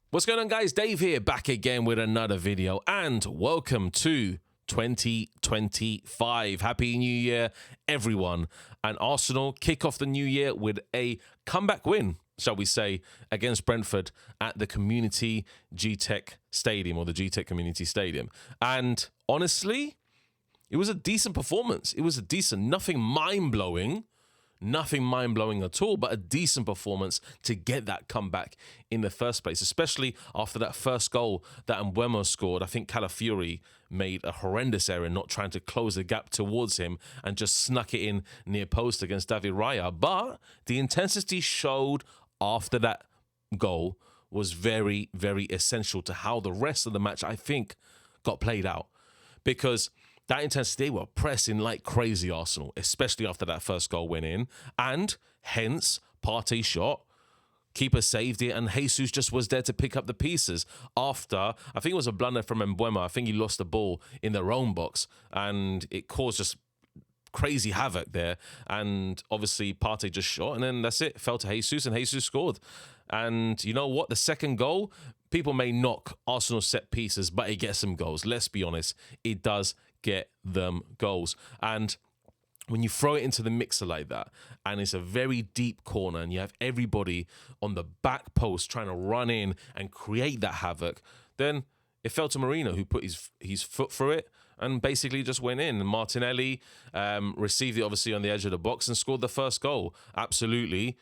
What's going on, guys? Dave here, back again with another video, and welcome to 2025. Happy New Year, everyone. And Arsenal kick off the new year with a comeback win, shall we say, against Brentford at the Community G-Tech Stadium, or the G-Tech Community Stadium. And honestly, it was a decent performance. It was a decent, nothing mind-blowing at all, but a decent performance to get that comeback in the first place, especially after that first goal that Mbeumo scored. I think Calafiori made a horrendous error not trying to close the gap towards him and just snuck it in near post against David Raya. But the intensity showed after that goal was very, very essential to how the rest of the match, I think, got played out. Because that intensity, they were pressing like crazy, Arsenal, especially after that first goal went in. And hence, Partey shot, keeper saved it, and Jesus just was there to pick up the pieces. After, I think it was a blunder from Mbeumo. I think he lost the ball in their own box, and it caused just crazy havoc there. And obviously, Partey just shot, and then that's it. Fell to Jesus, and Jesus scored. And you know what? The second goal, people may knock Arsenal set pieces, but it gets them goals. Let's be honest. It does get them goals. And when you throw it into the mixer like that, and it's a very deep corner, and you have everybody on the back post trying to run in and create that havoc, then it fell to Marino, who put his foot through it and basically just went in. And Martinelli received it obviously on the edge of the box and scored the first goal. Absolutely,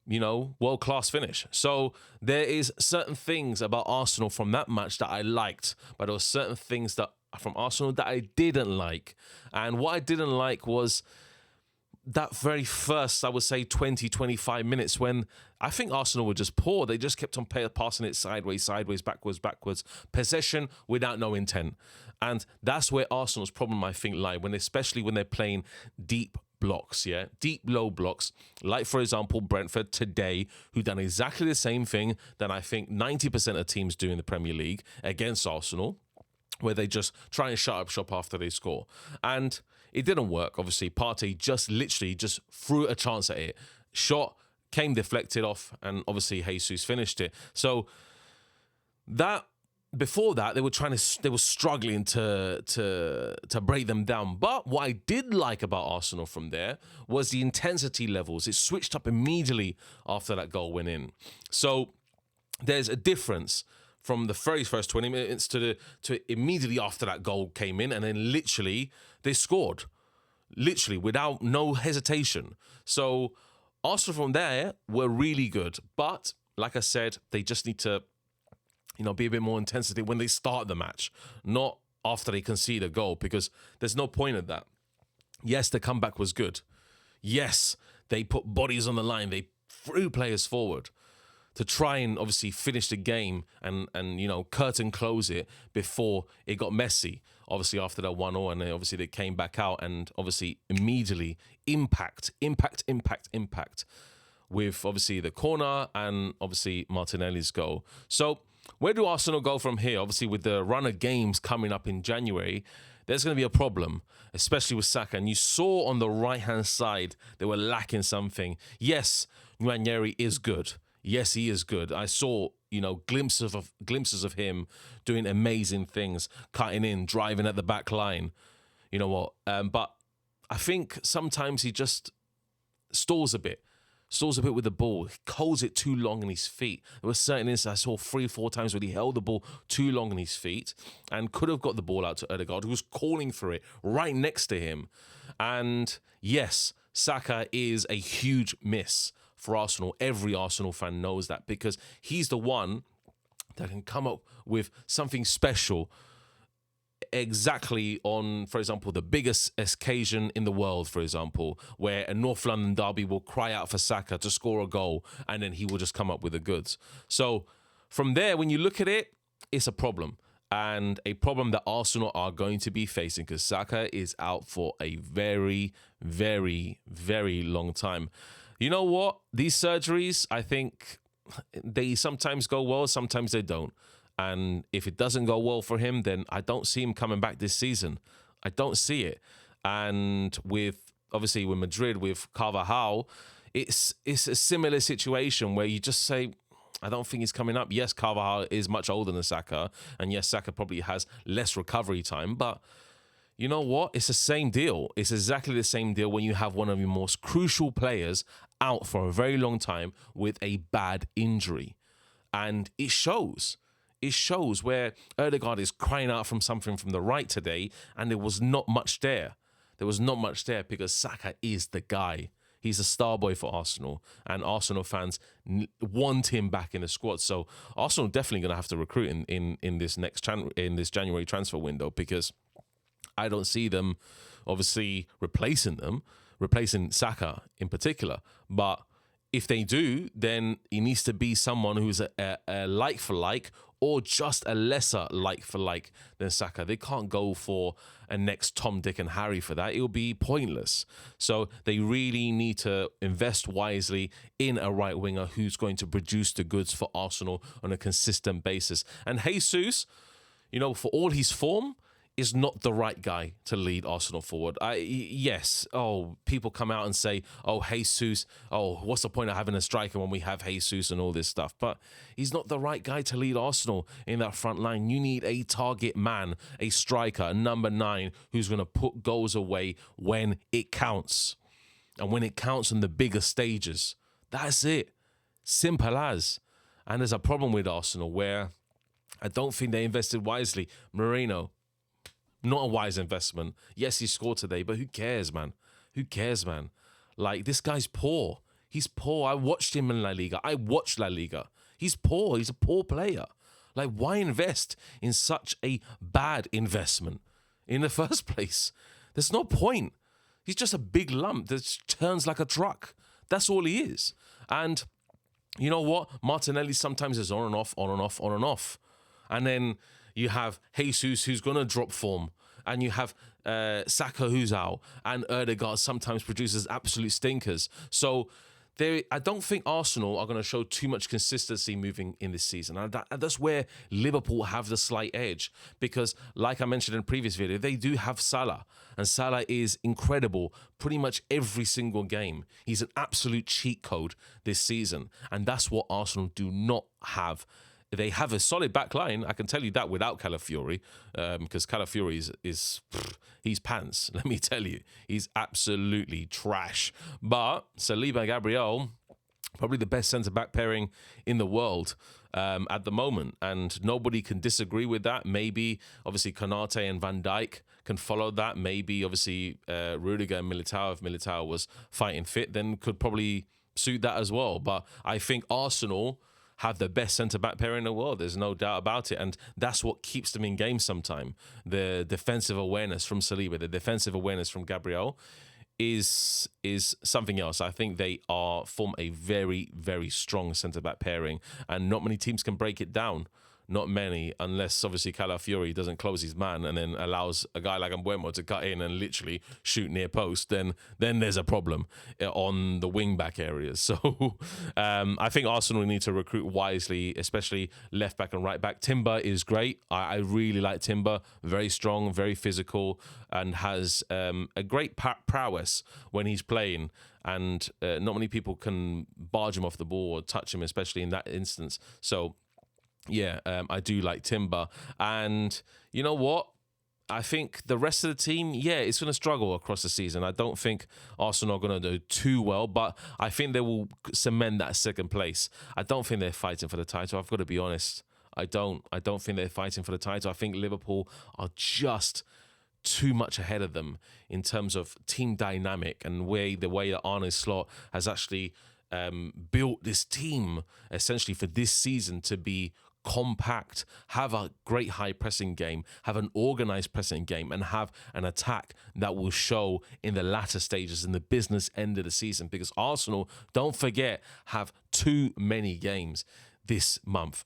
you know, world-class finish. So there is certain things about Arsenal from that match that I liked, but there were certain things that from Arsenal that I didn't like. And what I didn't like was that very first, I would say, 20, 25 minutes when I think Arsenal were just poor. They just kept on passing it sideways, backwards. Possession without no intent. And that's where Arsenal's problem, I think, lie, especially when they're playing deep blocks, deep low blocks, like for example Brentford today, who done exactly the same thing that I think 90% of teams do in the Premier League against Arsenal, where they just try and shut up shop after they score. And it didn't work. Obviously, Partey just literally just threw a chance at it, shot, came deflected off, and obviously Jesus finished it. So that before that, they were struggling to break them down. But what I did like about Arsenal from there was the intensity levels. It switched up immediately after that goal went in. So there's a difference from the very first 20 minutes to immediately after that goal came in, and then literally they scored, literally without no hesitation. So Arsenal from there were really good, but like I said, they just need to, be a bit more intensity when they start the match, not after they concede a goal, because there's no point in that. Yes, the comeback was good. Yes, they put bodies on the line. They threw players forward to try and obviously finish the game and curtain close it before it got messy. Obviously after that 1-0, and then obviously they came back out and obviously immediately impact with obviously the corner and obviously Martinelli's goal. So where do Arsenal go from here? Obviously with the run of games coming up in January, there's going to be a problem, especially with Saka. And you saw on the right-hand side they were lacking something. Yes, Nwaneri is good. Yes, he is good. I saw, glimpses of him doing amazing things, cutting in, driving at the back line. You know what? But I think sometimes he just stalls a bit with the ball. He holds it too long in his feet. There were certain instances I saw 3-4 times where he held the ball too long in his feet and could have got the ball out to Ødegaard, who was calling for it right next to him. And yes, Saka is a huge miss for Arsenal. Every Arsenal fan knows that, because he's the one that can come up with something special exactly on, for example, the biggest occasion in the world, for example, where a North London derby will cry out for Saka to score a goal, and then he will just come up with the goods. So from there, when you look at it, it's a problem. And a problem that Arsenal are going to be facing, because Saka is out for a very, very, very long time. You know what? These surgeries, I think they sometimes go well, sometimes they don't. And if it doesn't go well for him, then I don't see him coming back this season. I don't see it. And with Madrid, with Carvajal, it's a similar situation where you just say, I don't think he's coming up. Yes, Carvajal is much older than Saka, and yes, Saka probably has less recovery time, but you know what? It's the same deal. It's exactly the same deal when you have one of your most crucial players out for a very long time with a bad injury. And it shows. It shows where Ødegaard is crying out from something from the right today, and there was not much there. There was not much there because Saka is the guy. He's a star boy for Arsenal, and Arsenal fans want him back in the squad. So Arsenal definitely going to have to recruit in this this January transfer window, because I don't see them obviously replacing Saka in particular. But if they do, then it needs to be someone who's a like for like, or just a lesser like for like than Saka. They can't go for a next Tom, Dick and Harry for that. It will be pointless. So they really need to invest wisely in a right winger who's going to produce the goods for Arsenal on a consistent basis. And Jesus, for all his form, is not the right guy to lead Arsenal forward. People come out and say, Jesus, what's the point of having a striker when we have Jesus and all this stuff? But he's not the right guy to lead Arsenal in that front line. You need a target man, a striker, a number 9, who's going to put goals away when it counts. And when it counts on the bigger stages. That's it. Simple as. And there's a problem with Arsenal where I don't think they invested wisely. Moreno, not a wise investment. Yes, he scored today, but who cares, man? Who cares, man? Like, this guy's poor. He's poor. I watched him in La Liga. I watched La Liga. He's poor. He's a poor player. Like, why invest in such a bad investment in the first place? There's no point. He's just a big lump that turns like a truck. That's all he is. And you know what? Martinelli sometimes is on and off, on and off, on and off. And then you have Jesus, who's going to drop form. And you have Saka, who's out. And Ødegaard sometimes produces absolute stinkers. So I don't think Arsenal are going to show too much consistency moving in this season. And that's where Liverpool have the slight edge. Because, like I mentioned in the previous video, they do have Salah. And Salah is incredible pretty much every single game. He's an absolute cheat code this season. And that's what Arsenal do not have. They have a solid back line, I can tell you that, without Calafiori, because Calafiori he's pants, let me tell you. He's absolutely trash. But Saliba and Gabriel, probably the best centre-back pairing in the world at the moment, and nobody can disagree with that. Maybe, obviously, Konate and Van Dijk can follow that. Maybe, obviously, Rudiger and Militao, if Militao was fighting fit, then could probably suit that as well. But I think Arsenal have the best centre-back pair in the world. There's no doubt about it. And that's what keeps them in games sometime. The defensive awareness from Saliba, the defensive awareness from Gabriel is something else. I think they form a very, very strong centre-back pairing. And not many teams can break it down. Not many, unless obviously Calafiori doesn't close his man and then allows a guy like Mbeumo to cut in and literally shoot near post. Then there's a problem on the wing back areas. So I think Arsenal need to recruit wisely, especially left back and right back. Timber is great. I really like Timber. Very strong, very physical, and has a great prowess when he's playing. And not many people can barge him off the ball or touch him, especially in that instance. So yeah, I do like Timber. And you know what? I think the rest of the team, it's going to struggle across the season. I don't think Arsenal are going to do too well, but I think they will cement that second place. I don't think they're fighting for the title. I've got to be honest. I don't think they're fighting for the title. I think Liverpool are just too much ahead of them in terms of team dynamic and the way that Arne Slot has actually built this team essentially for this season to be compact, have a great high pressing game, have an organized pressing game, and have an attack that will show in the latter stages in the business end of the season. Because Arsenal, don't forget, have too many games this month.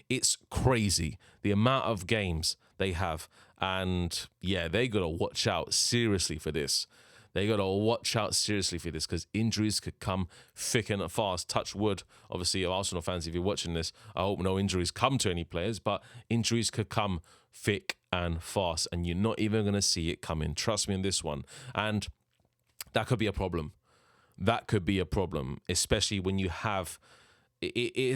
It's crazy the amount of games they have, and they gotta watch out seriously for this. They got to watch out seriously for this because injuries could come thick and fast. Touch wood, obviously, Arsenal fans, if you're watching this, I hope no injuries come to any players, but injuries could come thick and fast, and you're not even going to see it coming. Trust me on this one. And that could be a problem. That could be a problem, especially when you have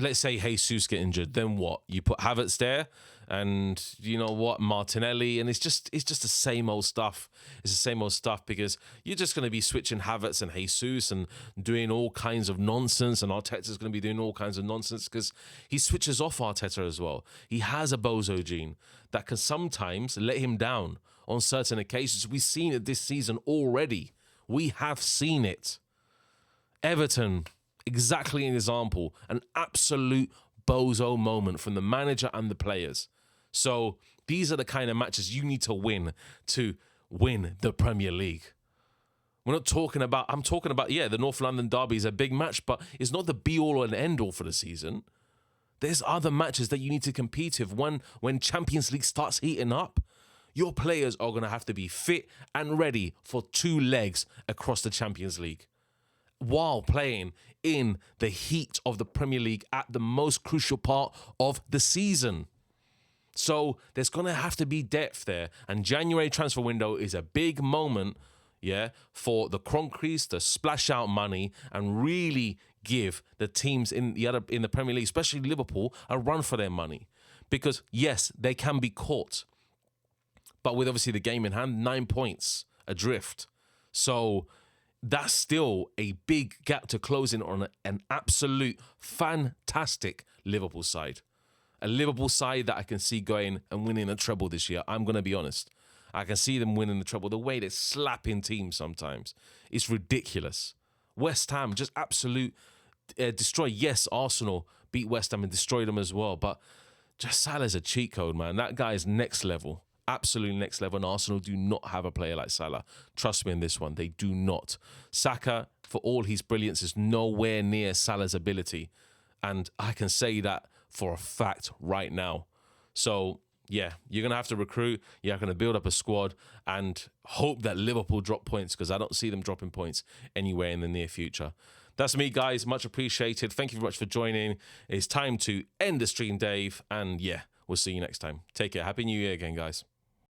let's say Jesus get injured, then what? You put Havertz there, and you know what, Martinelli, and it's just the same old stuff. It's the same old stuff because you're just going to be switching Havertz and Jesus and doing all kinds of nonsense, and Arteta's going to be doing all kinds of nonsense because he switches off Arteta as well. He has a bozo gene that can sometimes let him down on certain occasions. We've seen it this season already. We have seen it. Everton, exactly an example, an absolute bozo moment from the manager and the players. So these are the kind of matches you need to win the Premier League. I'm talking about, the North London derby is a big match, but it's not the be-all and end-all for the season. There's other matches that you need to compete with. When Champions League starts heating up, your players are going to have to be fit and ready for 2 legs across the Champions League, while playing in the heat of the Premier League at the most crucial part of the season. So there's going to have to be depth there. And January transfer window is a big moment, for the Kroenkes to splash out money and really give the teams in the Premier League, especially Liverpool, a run for their money. Because, yes, they can be caught. But with obviously the game in hand, 9 points adrift. So that's still a big gap to close in on an absolute fantastic Liverpool side. A Liverpool side that I can see going and winning a treble this year. I'm going to be honest. I can see them winning the treble. The way they're slapping teams sometimes, it's ridiculous. West Ham, just absolute destroy. Yes, Arsenal beat West Ham and destroyed them as well. But just Salah's a cheat code, man. That guy is next level. Absolute next level, and Arsenal do not have a player like Salah. Trust me in this one, they do not. Saka, for all his brilliance, is nowhere near Salah's ability, and I can say that for a fact right now. So, yeah, you're going to have to recruit, you're going to build up a squad, and hope that Liverpool drop points, because I don't see them dropping points anywhere in the near future. That's me, guys. Much appreciated. Thank you very much for joining. It's time to end the stream, Dave, and yeah, we'll see you next time. Take care. Happy New Year again, guys.